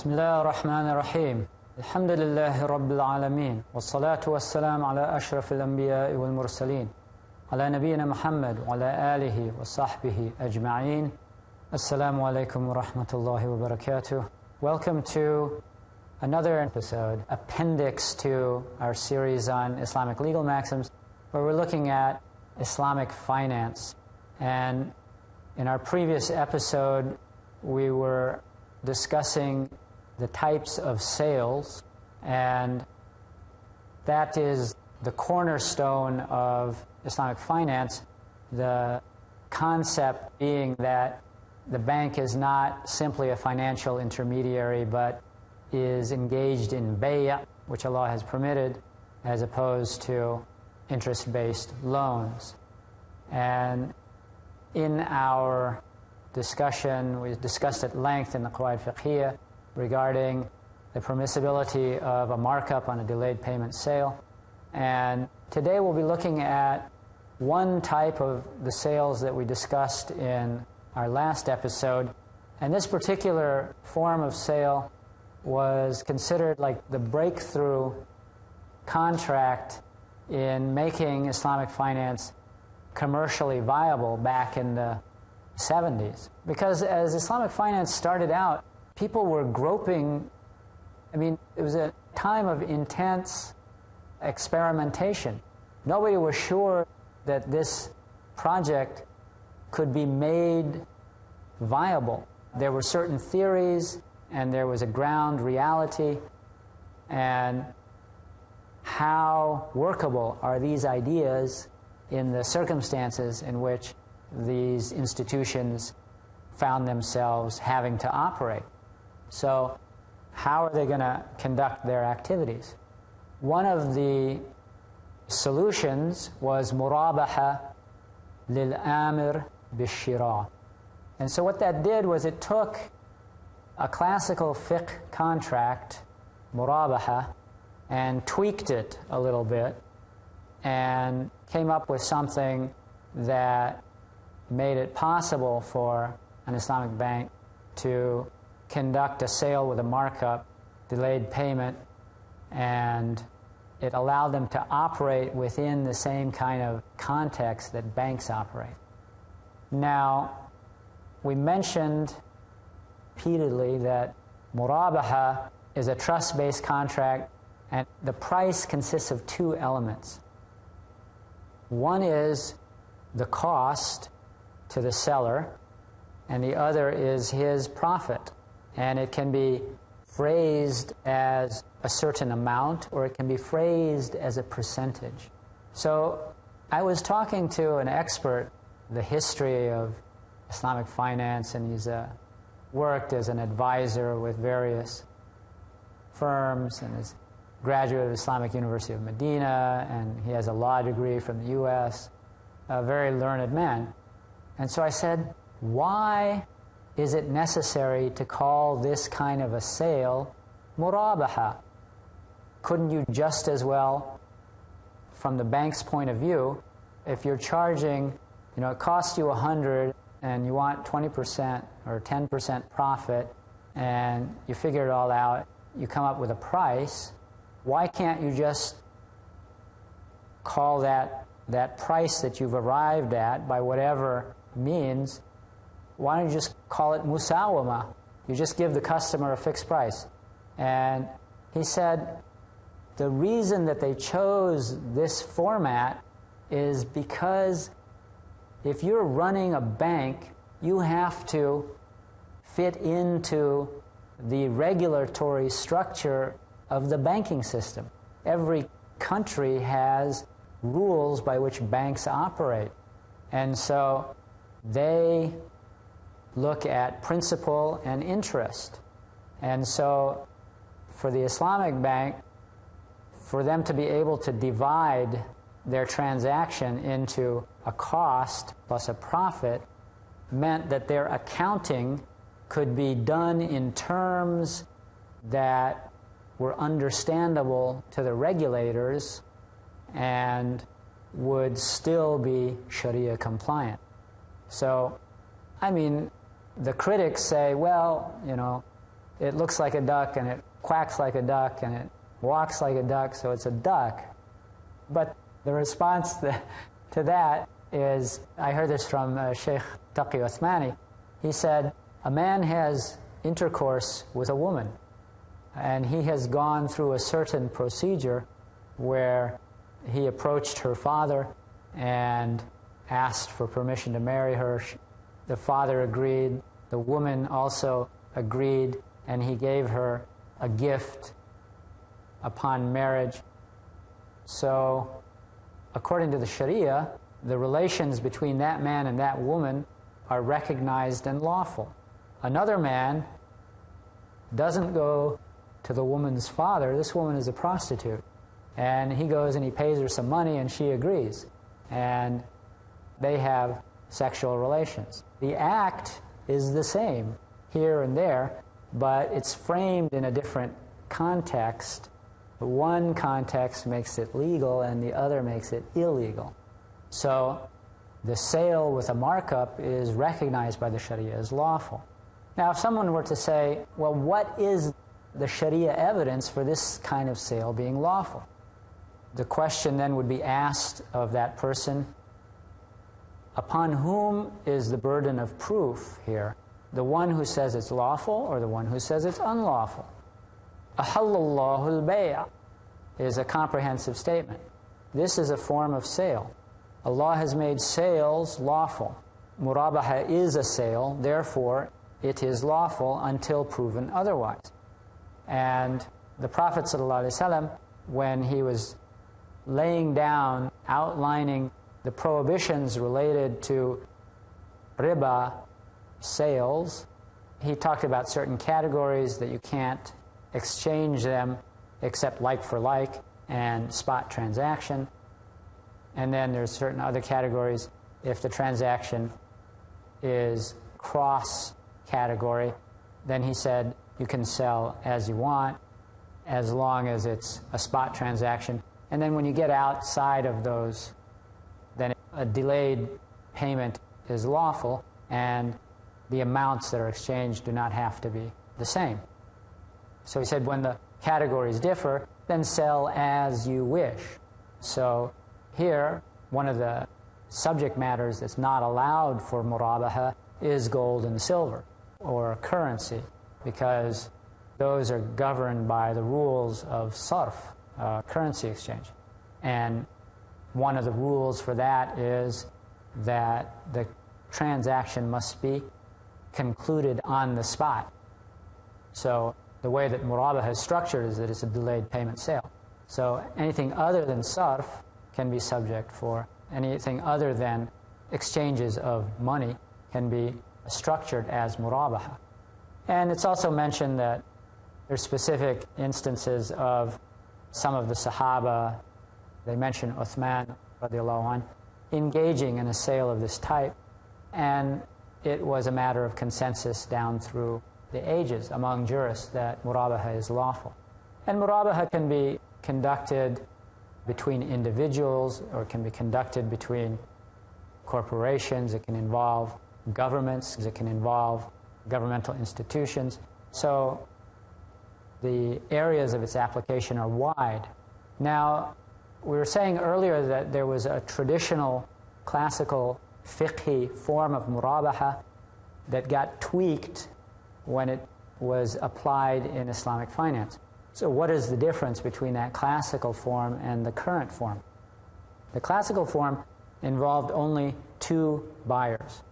بسم الله الرحمن الرحيم الحمد لله رب العالمين والصلاة والسلام على أشرف الأنبياء والمرسلين على نبينا محمد وعلى آله وصحبه أجمعين. Assalamu alaikum wa rahmatullahi wa barakatuh. Welcome to another episode, appendix to our series on Islamic legal maxims, where we're looking at Islamic finance. And in our previous episode, we were discussing the types of sales, and that is the cornerstone of Islamic finance, the concept being that the bank is not simply a financial intermediary, but is engaged in bay', which Allah has permitted, as opposed to interest-based loans. And in our discussion, we discussed at length in the Qawaid Fiqhiyya regarding the permissibility of a markup on a delayed payment sale. And today we'll be looking at one type of the sales that we discussed in our last episode. And this particular form of sale was considered like the breakthrough contract in making Islamic finance commercially viable back in the 70s. Because as Islamic finance started out, people were groping. I mean, it was a time of intense experimentation. Nobody was sure that this project could be made viable. There were certain theories, and there was a ground reality, and how workable are these ideas in the circumstances in which these institutions found themselves having to operate. So how are they going to conduct their activities? One of the solutions was Murabaha lil-amir bishira. And so what that did was it took a classical fiqh contract, Murabaha, and tweaked it a little bit and came up with something that made it possible for an Islamic bank to conduct a sale with a markup, delayed payment, and it allowed them to operate within the same kind of context that banks operate. Now, we mentioned repeatedly that Murabaha is a trust-based contract, and the price consists of two elements. One is the cost to the seller, and the other is his profit. And it can be phrased as a certain amount, or it can be phrased as a percentage. So I was talking to an expert, the history of Islamic finance, and he's worked as an advisor with various firms, and is a graduate of Islamic University of Medina, and he has a law degree from the US, a very learned man. And so I said, why is it necessary to call this kind of a sale Murabaha? Couldn't you just as well, from the bank's point of view, if you're charging, it costs you 100 and you want 20% or 10% profit, and you figure it all out, you come up with a price, why can't you just call that price that you've arrived at by whatever means, why don't you just call it musawama? You just give the customer a fixed price. And he said the reason that they chose this format is because if you're running a bank, you have to fit into the regulatory structure of the banking system. Every country has rules by which banks operate. And so they look at principal and interest. And so for the Islamic bank, for them to be able to divide their transaction into a cost plus a profit meant that their accounting could be done in terms that were understandable to the regulators and would still be Sharia compliant. So, I mean, the critics say, well, it looks like a duck and it quacks like a duck and it walks like a duck, so it's a duck. But the response to that is, I heard this from Sheikh Taqi Uthmani. He said, a man has intercourse with a woman, and he has gone through a certain procedure where he approached her father and asked for permission to marry her. The father agreed. The woman also agreed, and he gave her a gift upon marriage. So, according to the Sharia, the relations between that man and that woman are recognized and lawful. Another man doesn't go to the woman's father. This woman is a prostitute. And he goes and he pays her some money and she agrees. And they have sexual relations. The act is the same here and there, but it's framed in a different context. One context makes it legal and the other makes it illegal. So the sale with a markup is recognized by the Sharia as lawful. Now, if someone were to say, well, what is the Sharia evidence for this kind of sale being lawful? The question then would be asked of that person, upon whom is the burden of proof here? The one who says it's lawful or the one who says it's unlawful? Ahallallahu al-bay' is a comprehensive statement. This is a form of sale. Allah has made sales lawful. Murabaha is a sale, therefore it is lawful until proven otherwise. And the Prophet ﷺ, when he was laying down, outlining the prohibitions related to riba sales, he talked about certain categories that you can't exchange them except like for like and spot transaction. And then there's certain other categories. If the transaction is cross-category, then he said you can sell as you want as long as it's a spot transaction. And then when you get outside of those, then a delayed payment is lawful, and the amounts that are exchanged do not have to be the same. So he said when the categories differ, then sell as you wish. So here, one of the subject matters that's not allowed for Murabaha is gold and silver, or currency, because those are governed by the rules of sarf, currency exchange. And one of the rules for that is that the transaction must be concluded on the spot. So the way that Murabaha is structured is that it's a delayed payment sale. So anything other than sarf can be subject for. Anything other than exchanges of money can be structured as Murabaha. And it's also mentioned that there's specific instances of some of the Sahaba, they mention Uthman radiallahu anh, engaging in a sale of this type, and it was a matter of consensus down through the ages among jurists that Murabaha is lawful. And Murabaha can be conducted between individuals, or it can be conducted between corporations, it can involve governments, it can involve governmental institutions. So the areas of its application are wide. Now, we were saying earlier that there was a traditional classical fiqhi form of Murabaha that got tweaked when it was applied in Islamic finance. So what is the difference between that classical form and the current form? The classical form involved only two buyers,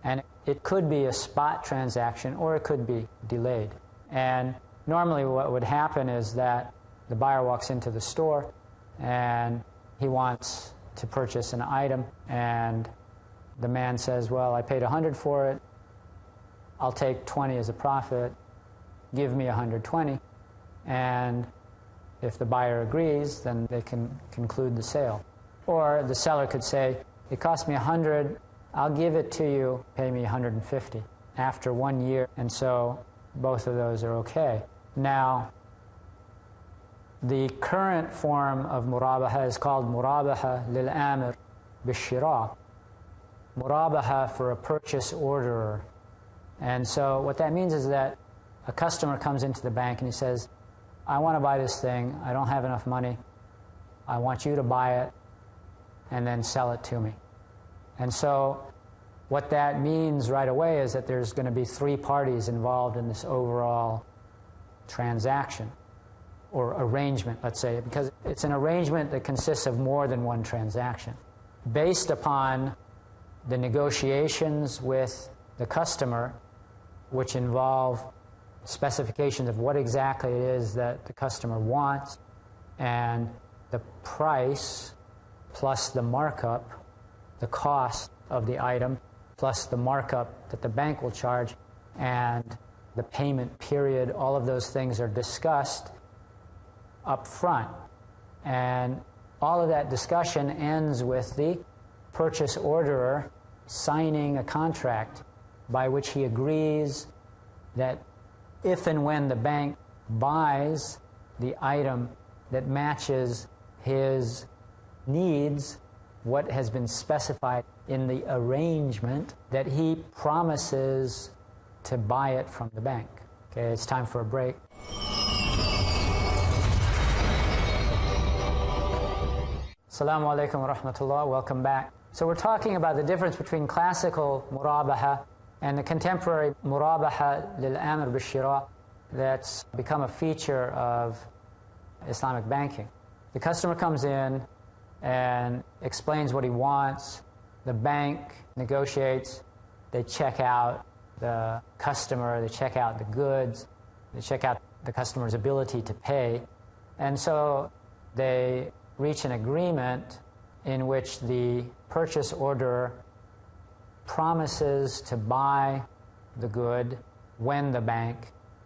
and it could be a spot transaction or it could be delayed. And normally what would happen is that the buyer walks into the store and he wants to purchase an item, and the man says, well, I paid 100 for it, I'll take 20 as a profit, give me 120. And if the buyer agrees, then they can conclude the sale. Or the seller could say, it cost me 100, I'll give it to you, pay me 150 after 1 year. And so both of those are okay. Now, the current form of Murabaha is called Murabaha lil-amir bishira, Murabaha for a purchase orderer. And so what that means is that a customer comes into the bank and he says, I want to buy this thing, I don't have enough money, I want you to buy it and then sell it to me. And so what that means right away is that there's going to be three parties involved in this overall transaction or arrangement, let's say, because it's an arrangement that consists of more than one transaction. Based upon the negotiations with the customer, which involve specifications of what exactly it is that the customer wants, and the price plus the markup, the cost of the item, plus the markup that the bank will charge, and the payment period, all of those things are discussed up front. And all of that discussion ends with the purchase orderer signing a contract by which he agrees that if and when the bank buys the item that matches his needs, what has been specified in the arrangement, that he promises to buy it from the bank. Okay, it's time for a break. Assalamu alaikum wa rahmatullah, welcome back. So we're talking about the difference between classical Murabaha and the contemporary Murabaha lil-amr bil-shira that's become a feature of Islamic banking. The customer comes in and explains what he wants. The bank negotiates. They check out the customer. They check out the goods. They check out the customer's ability to pay. And so they reach an agreement in which the purchase orderer promises to buy the good when the bank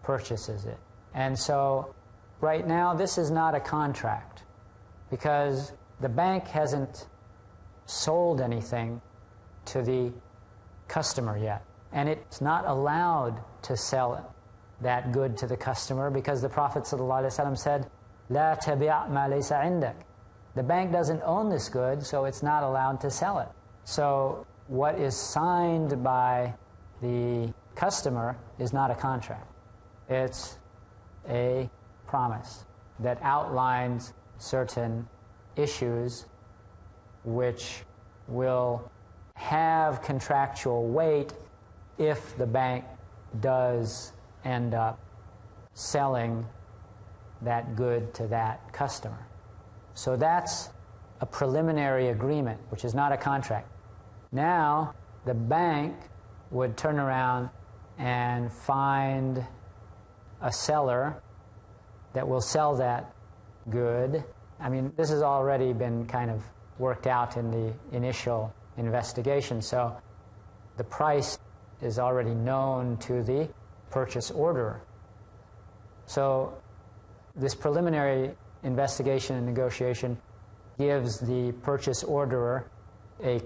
purchases it. And so right now this is not a contract because the bank hasn't sold anything to the customer yet. And it's not allowed to sell that good to the customer because the Prophet ﷺ said, "La tabi' ma laysa 'indak." The bank doesn't own this good, so it's not allowed to sell it. So what is signed by the customer is not a contract. It's a promise that outlines certain issues which will have contractual weight if the bank does end up selling that good to that customer. So that's a preliminary agreement, which is not a contract. Now, the bank would turn around and find a seller that will sell that good. I mean, this has already been kind of worked out in the initial investigation, so the price is already known to the purchase orderer. So this preliminary investigation and negotiation gives the purchase orderer a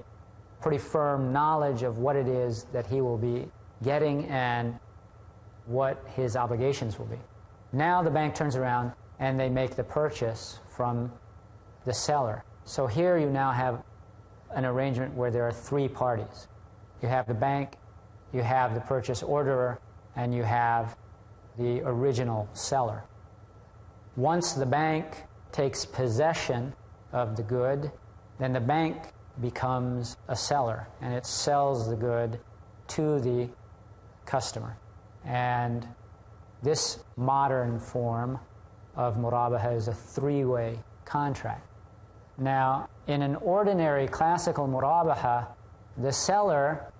pretty firm knowledge of what it is that he will be getting and what his obligations will be. Now the bank turns around and they make the purchase from the seller. So here you now have an arrangement where there are three parties. You have the bank, you have the purchase orderer, and you have the original seller. Once the bank takes possession of the good, then the bank becomes a seller, and it sells the good to the customer. And this modern form of Murabaha is a three-way contract. Now, in an ordinary classical Murabaha, the seller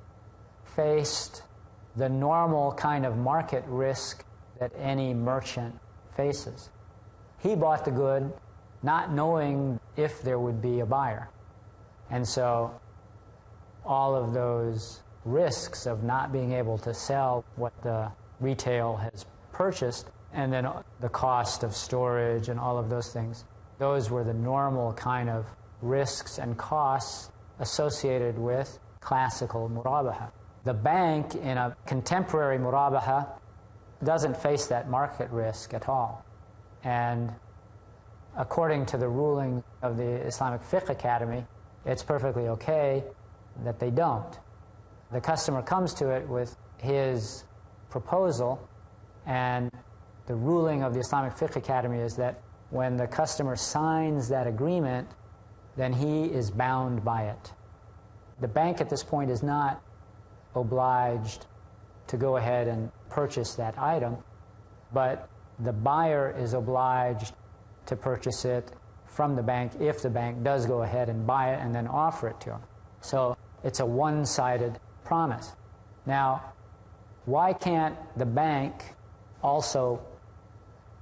faced the normal kind of market risk that any merchant faces. He bought the good not knowing if there would be a buyer. And so all of those risks of not being able to sell what the retail has purchased, and then the cost of storage and all of those things, those were the normal kind of risks and costs associated with classical Murabaha. The bank in a contemporary Murabaha doesn't face that market risk at all. And according to the ruling of the Islamic Fiqh Academy, it's perfectly okay that they don't. The customer comes to it with his proposal, And the ruling of the Islamic Fiqh Academy is that when the customer signs that agreement, then he is bound by it. The bank at this point is not obliged to go ahead and purchase that item, but the buyer is obliged to purchase it from the bank if the bank does go ahead and buy it and then offer it to him. So it's a one-sided promise. Now, why can't the bank also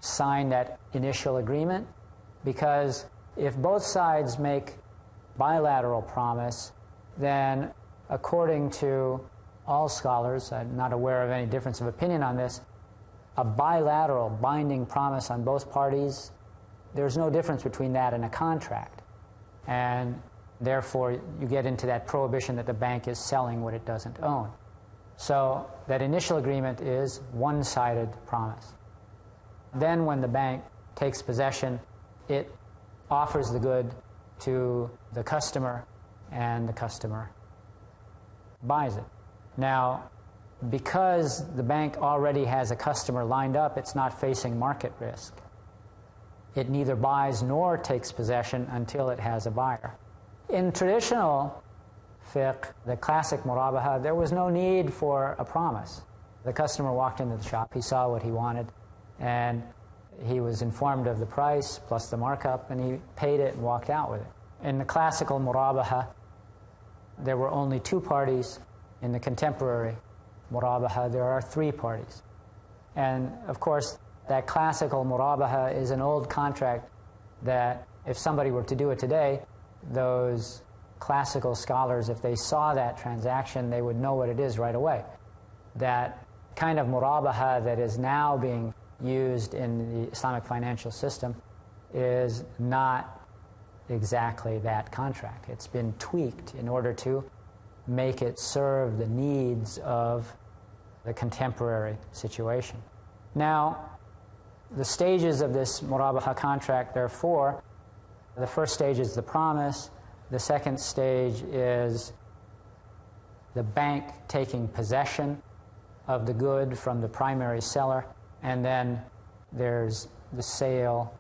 sign that initial agreement? Because if both sides make bilateral promise, then according to all scholars, I'm not aware of any difference of opinion on this, a bilateral binding promise on both parties, there's no difference between that and a contract. And therefore, you get into that prohibition that the bank is selling what it doesn't own. So that initial agreement is one-sided promise. Then when the bank takes possession, it offers the good to the customer, and the customer buys it. Now, because the bank already has a customer lined up, it's not facing market risk. It neither buys nor takes possession until it has a buyer. In traditional fiqh, the classic Murabaha, there was no need for a promise. The customer walked into the shop, he saw what he wanted, and he was informed of the price plus the markup, and he paid it and walked out with it. In the classical Murabaha, there were only two parties. In the contemporary Murabaha, there are three parties. And of course, that classical Murabaha is an old contract that if somebody were to do it today, those classical scholars, if they saw that transaction, they would know what it is right away. That kind of Murabaha that is now being used in the Islamic financial system is not exactly that contract. It's been tweaked in order to make it serve the needs of the contemporary situation. Now, the stages of this Murabaha contract, there are four. The first stage is the promise. The second stage is the bank taking possession of the good from the primary seller. And then there's the sale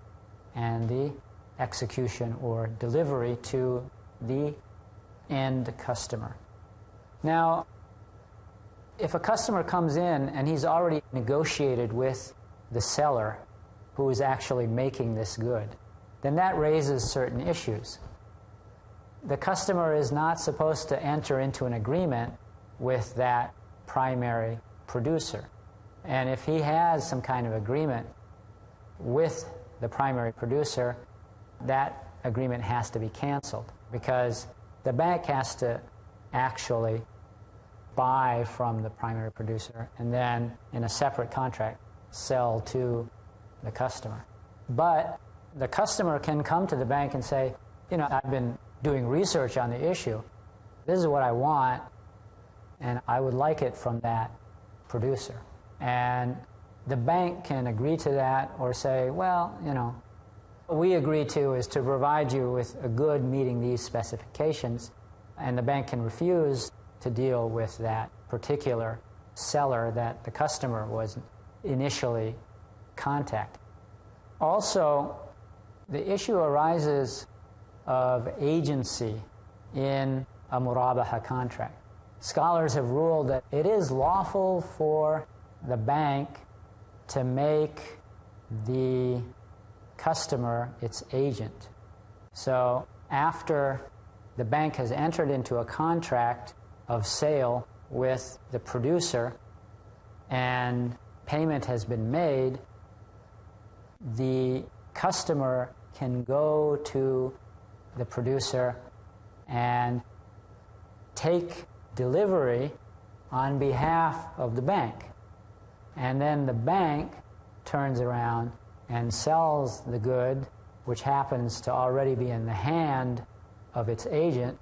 and the execution or delivery to the end customer. Now, if a customer comes in and he's already negotiated with the seller who is actually making this good, then that raises certain issues. The customer is not supposed to enter into an agreement with that primary producer. And if he has some kind of agreement with the primary producer, that agreement has to be canceled, because the bank has to actually buy from the primary producer and then, in a separate contract, sell to the customer. But the customer can come to the bank and say, you know, I've been doing research on the issue. This is what I want, and I would like it from that producer. And the bank can agree to that or say, well, you know, what we agree to is to provide you with a good meeting these specifications, and the bank can refuse to deal with that particular seller that the customer was initially contacted. Also, the issue arises of agency in a Murabaha contract. Scholars have ruled that it is lawful for the bank to make the customer its agent. So after the bank has entered into a contract of sale with the producer and payment has been made, the customer can go to the producer and take delivery on behalf of the bank. And then the bank turns around and sells the good, which happens to already be in the hand of its agent.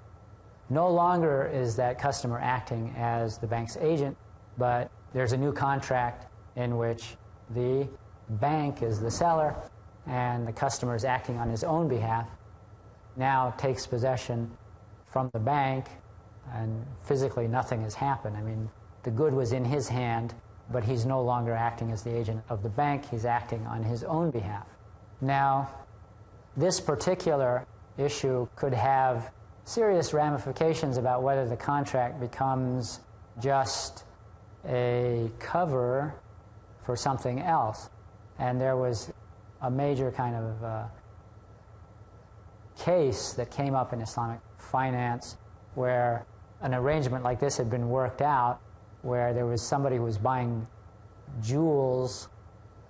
No longer is that customer acting as the bank's agent, but there's a new contract in which the bank is the seller and the customer is acting on his own behalf, now takes possession from the bank, and physically nothing has happened. I mean, the good was in his hand, but he's no longer acting as the agent of the bank, he's acting on his own behalf. Now, this particular issue could have serious ramifications about whether the contract becomes just a cover for something else. And there was a major kind of case that came up in Islamic finance where an arrangement like this had been worked out, where there was somebody who was buying jewels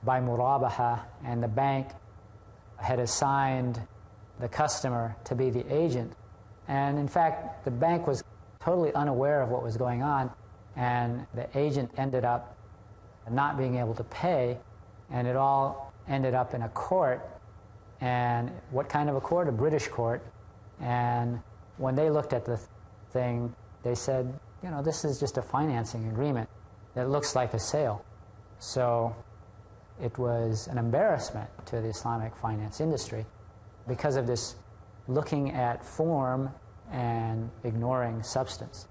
by Murabaha, and the bank had assigned the customer to be the agent. And in fact, the bank was totally unaware of what was going on, and the agent ended up not being able to pay, and it all ended up in a court. And what kind of a court? A British court. And when they looked at the thing, they said, you know, this is just a financing agreement that looks like a sale. So it was an embarrassment to the Islamic finance industry because of this looking at form and ignoring substance.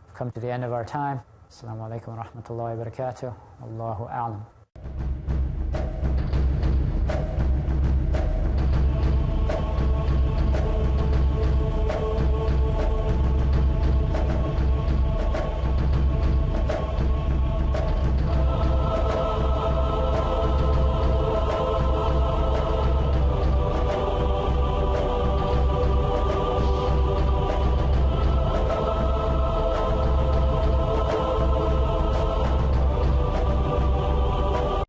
We've come to the end of our time. Assalamu alaikum wa rahmatullahi wa barakatuh. Allahu a'lam.